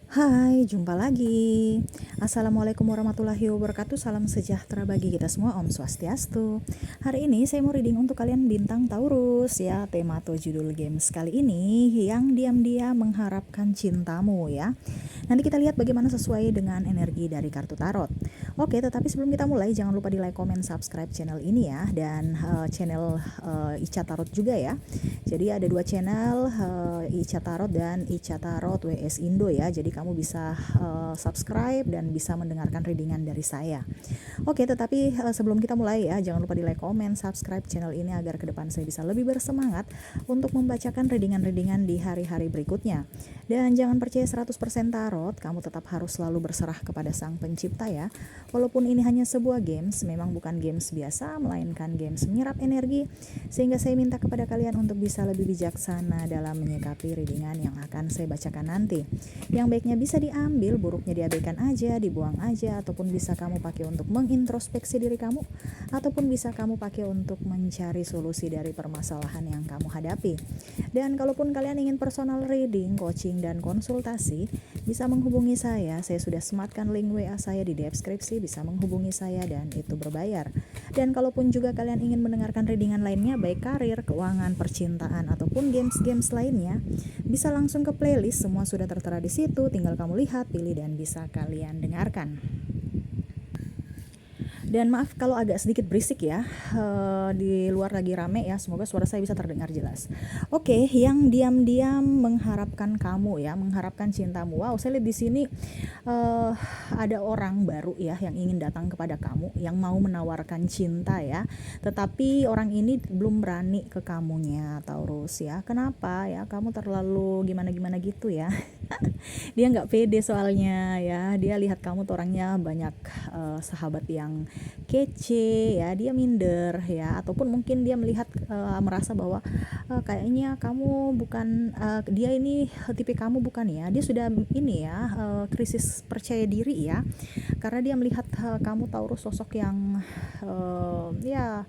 Hai, jumpa lagi. Assalamualaikum warahmatullahi wabarakatuh. Salam sejahtera bagi kita semua. Om Swastiastu. Hari ini saya mau reading untuk kalian bintang Taurus ya. Tema atau judul games kali ini yang diam-diam mengharapkan cintamu ya. Nanti kita lihat bagaimana sesuai dengan energi dari kartu tarot. Oke, tetapi sebelum kita mulai jangan lupa di like, comment, subscribe channel ini ya, dan channel Ica Tarot juga ya. Jadi ada dua channel, Ica Tarot dan Ica Tarot WS Indo ya. Jadi kamu bisa subscribe dan bisa mendengarkan readingan dari saya. Oke, tetapi sebelum kita mulai ya, jangan lupa di like, comment, subscribe channel ini agar ke depan saya bisa lebih bersemangat untuk membacakan readingan-readingan di hari-hari berikutnya. Dan jangan percaya 100% tarot, kamu tetap harus selalu berserah kepada Sang Pencipta ya. Walaupun ini hanya sebuah games, memang bukan games biasa, melainkan games menyerap energi, sehingga saya minta kepada kalian untuk bisa lebih bijaksana dalam menyikapi readingan yang akan saya bacakan nanti. Yang baiknya bisa diambil, buruknya diabaikan aja, dibuang aja, ataupun bisa kamu pakai untuk mengintrospeksi diri kamu, ataupun bisa kamu pakai untuk mencari solusi dari permasalahan yang kamu hadapi. Dan kalaupun kalian ingin personal reading, coaching, dan konsultasi, bisa menghubungi saya sudah sematkan link WA saya di deskripsi, bisa menghubungi saya dan itu berbayar. Dan kalaupun juga kalian ingin mendengarkan readingan lainnya, baik karir, keuangan, percintaan, ataupun games-games lainnya, bisa langsung ke playlist, semua sudah tertera di situ, tinggal kamu lihat, pilih, dan bisa kalian dengarkan. Dan maaf kalau agak sedikit berisik ya, di luar lagi rame ya, semoga suara saya bisa terdengar jelas. Oke, yang diam-diam mengharapkan kamu ya, mengharapkan cintamu. Wow, saya lihat di sini ada orang baru ya yang ingin datang kepada kamu, yang mau menawarkan cinta ya. Tetapi orang ini belum berani ke kamunya, Taurus ya. Kenapa ya? Kamu terlalu gimana-gimana gitu ya. Dia nggak pede soalnya ya, dia lihat kamu tuh orangnya banyak sahabat yang kece ya, dia minder ya, ataupun mungkin dia melihat merasa bahwa kayaknya kamu bukan dia ini tipe kamu bukan ya, dia sudah ini ya, krisis percaya diri ya, karena dia melihat kamu Taurus sosok yang ya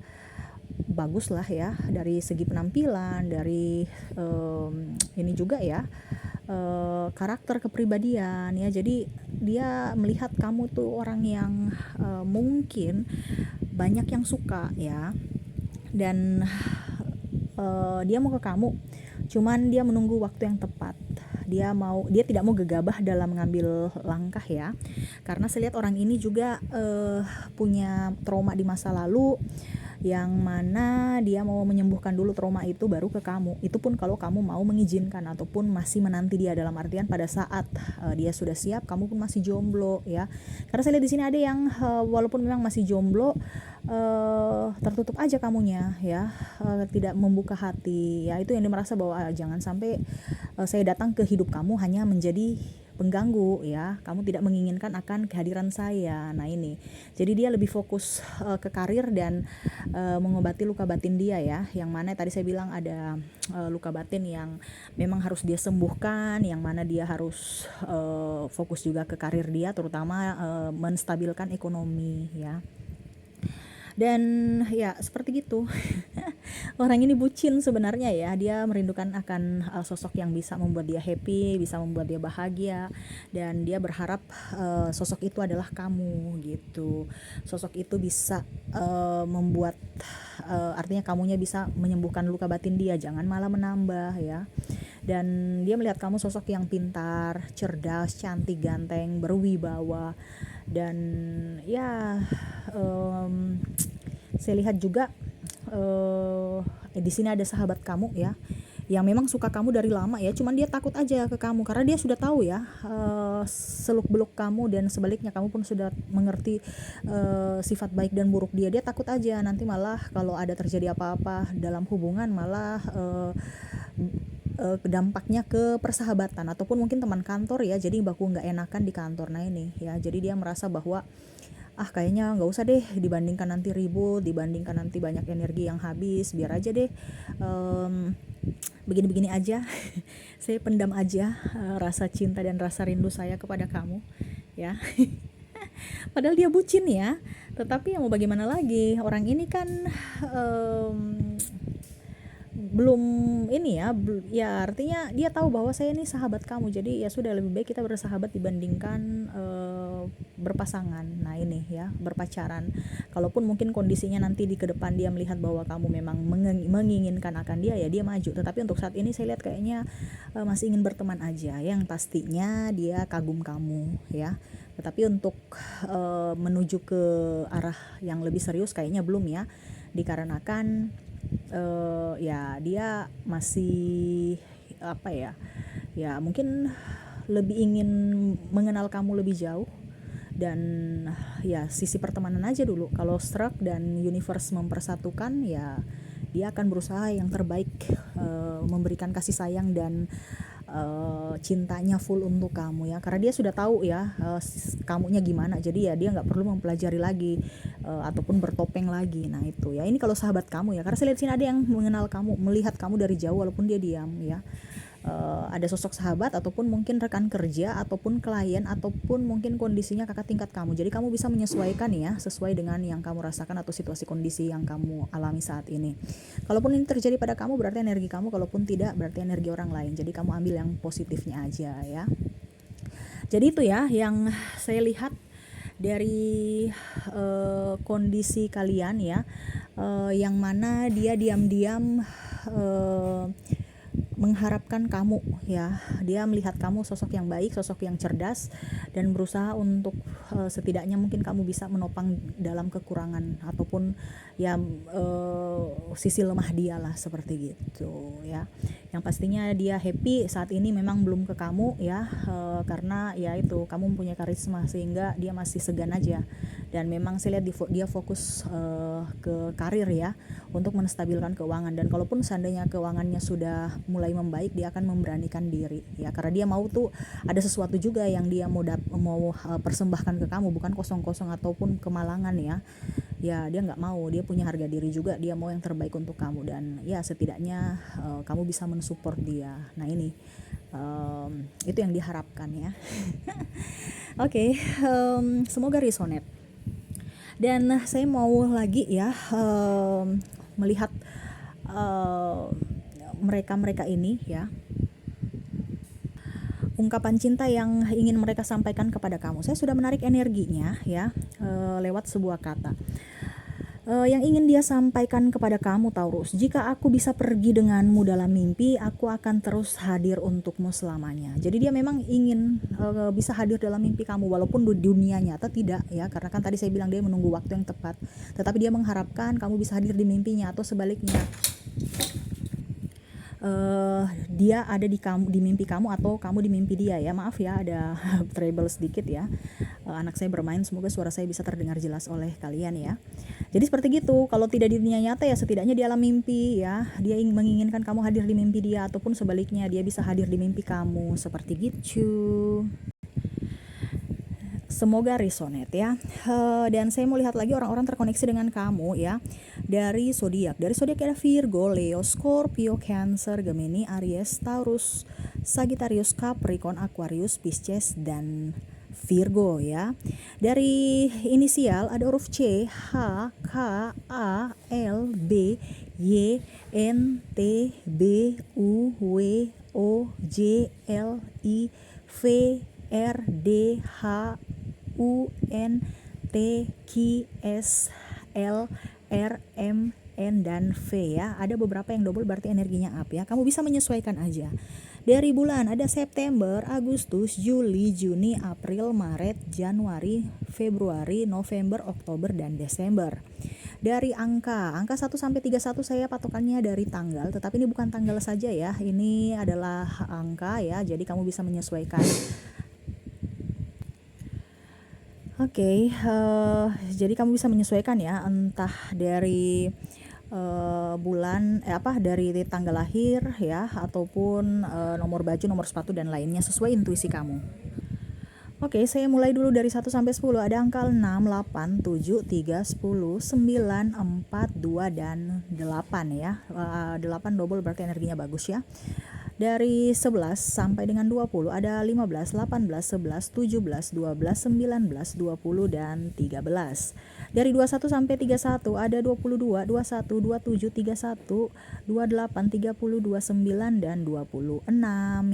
bagus lah ya dari segi penampilan, dari ini juga ya, karakter kepribadian ya. Jadi dia melihat kamu tuh orang yang mungkin banyak yang suka ya, dan dia mau ke kamu, cuman dia menunggu waktu yang tepat. Dia tidak mau gegabah dalam mengambil langkah ya, karena saya lihat orang ini juga punya trauma di masa lalu, yang mana dia mau menyembuhkan dulu trauma itu baru ke kamu. Itu pun kalau kamu mau mengizinkan ataupun masih menanti dia, dalam artian pada saat dia sudah siap, kamu pun masih jomblo ya. Karena saya lihat di sini ada yang walaupun memang masih jomblo, tertutup aja kamunya ya, tidak membuka hati ya. Itu yang dia merasa bahwa jangan sampai saya datang ke hidup kamu hanya menjadi pengganggu ya, kamu tidak menginginkan akan kehadiran saya. Nah ini, jadi dia lebih fokus ke karir dan mengobati luka batin dia ya, yang mana tadi saya bilang ada luka batin yang memang harus dia sembuhkan, yang mana dia harus fokus juga ke karir dia, terutama menstabilkan ekonomi ya. Dan ya seperti gitu. Orang ini bucin sebenarnya ya, dia merindukan akan sosok yang bisa membuat dia happy, bisa membuat dia bahagia, dan dia berharap sosok itu adalah kamu gitu. Sosok itu bisa membuat artinya kamunya bisa menyembuhkan luka batin dia, jangan malah menambah ya. Dan dia melihat kamu sosok yang pintar, cerdas, cantik, ganteng, berwibawa, dan ya saya lihat juga di sini ada sahabat kamu ya, yang memang suka kamu dari lama ya, cuman dia takut aja ke kamu karena dia sudah tahu ya seluk beluk kamu, dan sebaliknya kamu pun sudah mengerti sifat baik dan buruk dia. Dia takut aja nanti malah kalau ada terjadi apa-apa dalam hubungan, malah dampaknya ke persahabatan ataupun mungkin teman kantor ya, jadi baku nggak enakan di kantor. Nah ini ya, jadi dia merasa bahwa kayaknya nggak usah deh, dibandingkan nanti ribut, dibandingkan nanti banyak energi yang habis, biar aja deh begini-begini aja. Saya pendam aja rasa cinta dan rasa rindu saya kepada kamu ya. Padahal dia bucin ya, tetapi ya mau bagaimana lagi, orang ini kan belum ini ya, ya artinya dia tahu bahwa saya ini sahabat kamu, jadi ya sudah, lebih baik kita bersahabat dibandingkan berpasangan. Nah ini ya, berpacaran. Kalaupun mungkin kondisinya nanti di ke depan dia melihat bahwa kamu memang menginginkan akan dia, ya dia maju. Tetapi untuk saat ini saya lihat kayaknya masih ingin berteman aja. Yang pastinya dia kagum kamu ya. Tetapi untuk menuju ke arah yang lebih serius kayaknya belum ya, dikarenakan ya dia masih apa ya, ya mungkin lebih ingin mengenal kamu lebih jauh. Dan ya sisi pertemanan aja dulu. Kalau struck dan universe mempersatukan, ya dia akan berusaha yang terbaik, memberikan kasih sayang dan cintanya full untuk kamu ya, karena dia sudah tahu ya kamunya gimana. Jadi ya dia nggak perlu mempelajari lagi ataupun bertopeng lagi. Nah itu ya, ini kalau sahabat kamu ya, karena saya lihat sini ada yang mengenal kamu, melihat kamu dari jauh walaupun dia diam ya. Ada sosok sahabat ataupun mungkin rekan kerja ataupun klien ataupun mungkin kondisinya kakak tingkat kamu. Jadi kamu bisa menyesuaikan ya, sesuai dengan yang kamu rasakan atau situasi kondisi yang kamu alami saat ini. Kalaupun ini terjadi pada kamu berarti energi kamu, kalaupun tidak berarti energi orang lain. Jadi kamu ambil yang positifnya aja ya. Jadi itu ya yang saya lihat dari kondisi kalian ya, yang mana dia diam-diam mengharapkan kamu ya. Dia melihat kamu sosok yang baik, sosok yang cerdas, dan berusaha untuk setidaknya mungkin kamu bisa menopang dalam kekurangan ataupun ya sisi lemah dia lah, seperti gitu ya. Yang pastinya dia happy saat ini memang belum ke kamu ya, karena ya itu, kamu mempunyai karisma sehingga dia masih segan aja. Dan memang saya lihat dia fokus ke karir ya, untuk menstabilkan keuangan. Dan kalaupun seandainya keuangannya sudah mulai membaik, dia akan memberanikan diri ya, karena dia mau tuh ada sesuatu juga yang dia mau persembahkan ke kamu, bukan kosong-kosong ataupun kemalangan ya. Ya dia nggak mau, dia punya harga diri juga, dia mau yang terbaik untuk kamu. Dan ya setidaknya kamu bisa mensupport dia. Nah ini itu yang diharapkan ya. Oke, semoga resonate. Dan saya mau lagi ya melihat mereka-mereka ini ya, ungkapan cinta yang ingin mereka sampaikan kepada kamu. Saya sudah menarik energinya ya, lewat sebuah kata yang ingin dia sampaikan kepada kamu, Taurus. Jika aku bisa pergi denganmu dalam mimpi, aku akan terus hadir untukmu selamanya. Jadi dia memang ingin bisa hadir dalam mimpi kamu, walaupun di dunia nyata tidak ya, karena kan tadi saya bilang dia menunggu waktu yang tepat. Tetapi dia mengharapkan kamu bisa hadir di mimpinya, atau sebaliknya dia ada di mimpi kamu atau kamu di mimpi dia ya. Maaf ya, ada trouble sedikit ya. Anak saya bermain, semoga suara saya bisa terdengar jelas oleh kalian ya. Jadi seperti gitu, kalau tidak di dunia nyata ya setidaknya di alam mimpi ya. Dia menginginkan kamu hadir di mimpi dia, ataupun sebaliknya dia bisa hadir di mimpi kamu, seperti gitu. Semoga resonate ya. Dan saya mau lihat lagi orang-orang terkoneksi dengan kamu ya, dari zodiak. Dari zodiak ada Virgo, Leo, Scorpio, Cancer, Gemini, Aries, Taurus, Sagittarius, Capricorn, Aquarius, Pisces, dan Virgo ya. Dari inisial ada huruf C, H, K, A, L, B, Y, N, T, B, U, W, O, J, L, I, V, R, D, H, U, N, T, Q, S, L, R, M, N, dan V ya. Ada beberapa yang double berarti energinya up ya. Kamu bisa menyesuaikan aja. Dari bulan ada September, Agustus, Juli, Juni, April, Maret, Januari, Februari, November, Oktober, dan Desember. Dari angka 1 sampai 31 saya patokannya dari tanggal, tetapi ini bukan tanggal saja ya. Ini adalah angka ya. Jadi kamu bisa menyesuaikan. Oke, jadi kamu bisa menyesuaikan ya, entah dari bulan dari tanggal lahir ya, ataupun nomor baju, nomor sepatu, dan lainnya sesuai intuisi kamu. Oke, saya mulai dulu dari 1 sampai 10. Ada angka 6, 8, 7, 3, 10, 9, 4, 2, dan 8 ya. 8 double berarti energinya bagus ya. Dari 11 sampai dengan 20 ada 15, 18, 11, 17, 12, 19, 20 dan 13. Dari 21 sampai 31 ada 22, 21, 27, 31, 28, 30, 29 dan 26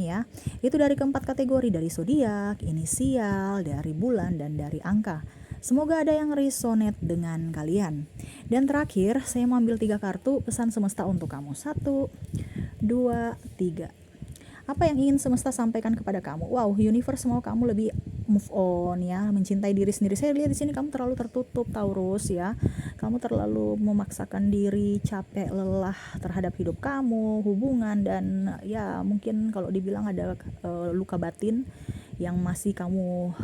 ya. Itu dari keempat kategori, dari zodiak, inisial, dari bulan dan dari angka. Semoga ada yang resonate dengan kalian. Dan terakhir, saya mau ambil 3 kartu pesan semesta untuk kamu. 1, 2, 3. Apa yang ingin semesta sampaikan kepada kamu? Wow, universe mau kamu lebih move on ya, mencintai diri sendiri. Saya lihat di sini kamu terlalu tertutup, Taurus ya. Kamu terlalu memaksakan diri, capek, lelah terhadap hidup kamu, hubungan, dan ya mungkin kalau dibilang ada luka batin yang masih kamu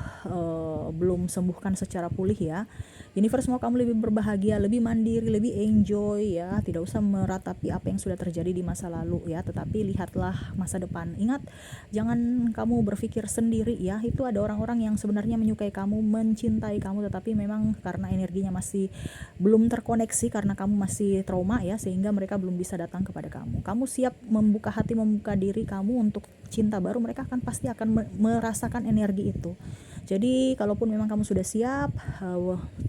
belum sembuhkan secara pulih ya. Universe mau kamu lebih berbahagia, lebih mandiri, lebih enjoy ya. Tidak usah meratapi apa yang sudah terjadi di masa lalu ya, tetapi lihatlah masa depan. Ingat, jangan kamu berpikir sendiri ya. Itu ada orang-orang yang sebenarnya menyukai kamu, mencintai kamu, tetapi memang karena energinya masih belum terkoneksi, karena kamu masih trauma ya, sehingga mereka belum bisa datang kepada kamu. Kamu siap membuka hati, membuka diri kamu untuk cinta baru, mereka pasti akan merasakan energi itu. Jadi kalaupun memang kamu sudah siap,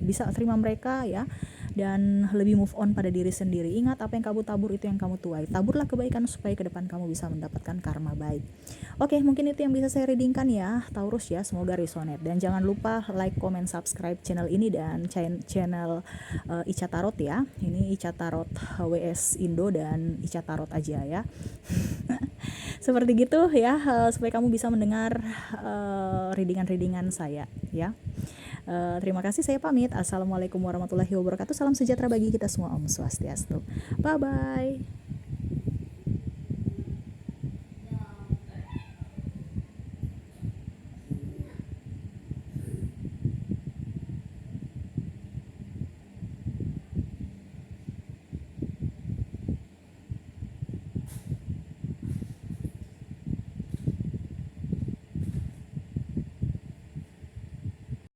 bisa terima mereka ya, dan lebih move on pada diri sendiri. Ingat, apa yang kamu tabur itu yang kamu tuai. Taburlah kebaikan supaya ke depan kamu bisa mendapatkan karma baik. Oke, mungkin itu yang bisa saya readingkan ya, Taurus ya. Semoga resonate, dan jangan lupa like, comment, subscribe channel ini dan channel Ica Tarot ya. Ini Ica Tarot WS Indo dan Ica Tarot aja ya. Seperti gitu ya, supaya kamu bisa mendengar readingan-readingan saya ya. Terima kasih, saya pamit. Assalamualaikum warahmatullahi wabarakatuh. Salam sejahtera bagi kita semua. Om Swastiastu. Bye bye.